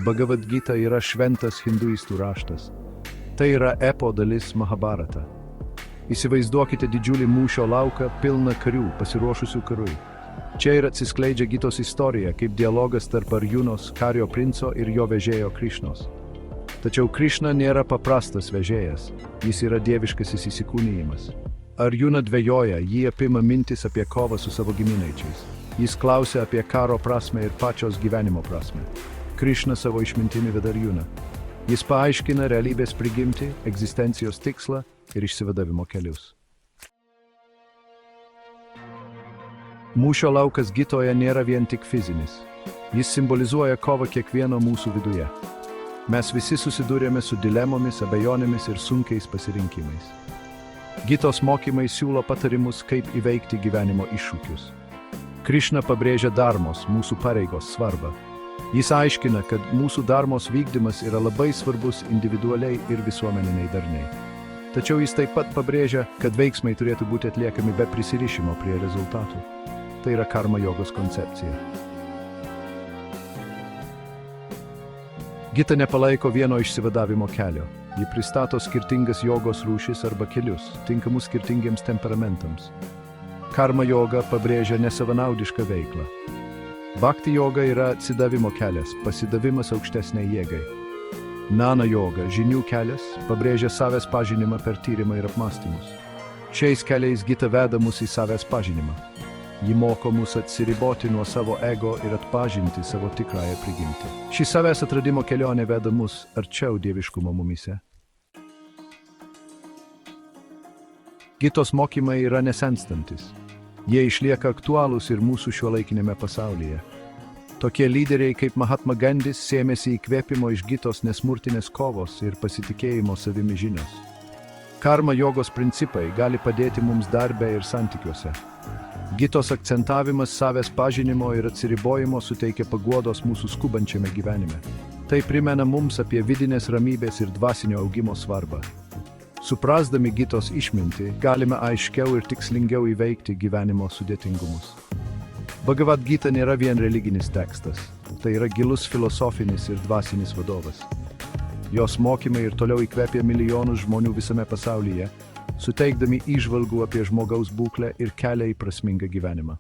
Bhagavad Gita yra šventas hinduistų raštas. Tai yra epo dalis Mahabharata. Įsivaizduokite didžiulį mūšio lauką pilną karių, pasiruošusių karui. Čia ir atsiskleidžia Gitos istorija, kaip dialogas tarp Arjunos, kario princo ir jo vežėjo Krišnos. Tačiau Krišna nėra paprastas vežėjas, jis yra dieviškasis įsikūnijimas. Arjuna dvejoja, jį apima mintis apie kovą su savo giminaičiais. Jis klausia apie karo prasmę ir pačios gyvenimo prasmę. Krišna savo išmintimi veda Arjuną. Jis paaiškina realybės prigimtį, egzistencijos tikslą ir išsivadavimo kelius. Mūšio laukas Gitoje nėra vien tik fizinis. Jis simbolizuoja kovą kiekvieno mūsų viduje. Mes visi susidūrėme su dilemomis, abejonėmis ir sunkiais pasirinkimais. Gitos mokymai siūlo patarimus, kaip įveikti gyvenimo iššūkius. Krišna pabrėžia dharmos, mūsų pareigos svarbą. Jis aiškina, kad mūsų dharmos vykdymas yra labai svarbus individualiai ir visuomeniniai darniai. Tačiau jis taip pat pabrėžia, kad veiksmai turėtų būti atliekami be prisirišimo prie rezultatų. Tai yra karma jogos koncepcija. Gita nepalaiko vieno išsivadavimo kelio. Ji pristato skirtingas jogos rūšis arba kelius, tinkamus skirtingiems temperamentams. Karma joga pabrėžia nesavanaudišką veiklą. Bhakti joga yra atsidavimo kelias, pasidavimas aukštesnei jėgai. Nana joga, žinių kelias, pabrėžia savęs pažinimą per tyrimą ir apmąstymus. Šiais keliais Gita veda mus į savęs pažinimą. Ji moko mus atsiriboti nuo savo ego ir atpažinti savo tikrąją prigimtį. Ši savęs atradimo kelionė veda mus arčiau dieviškumo mumyse. Gitos mokymai yra nesenstantis. Jie išlieka aktualūs ir mūsų šiuolaikinėme pasaulyje. Tokie lyderiai kaip Mahatma Gandhis sėmėsi įkvėpimo iš Gitos nesmurtinės kovos ir pasitikėjimo savimi žinios. Karma jogos principai gali padėti mums darbe ir santykiuose. Gitos akcentavimas savęs pažinimo ir atsiribojimo suteikia paguodos mūsų skubančiame gyvenime. Tai primena mums apie vidinės ramybės ir dvasinio augimo svarbą. Suprasdami Gitos išmintį, galime aiškiau ir tikslingiau įveikti gyvenimo sudėtingumus. Bhagavad Gita nėra vien religinis tekstas, tai yra gilus filosofinis ir dvasinis vadovas. Jos mokymai ir toliau įkvėpia milijonus žmonių visame pasaulyje, suteikdami įžvalgų apie žmogaus būklę ir kelią į prasmingą gyvenimą.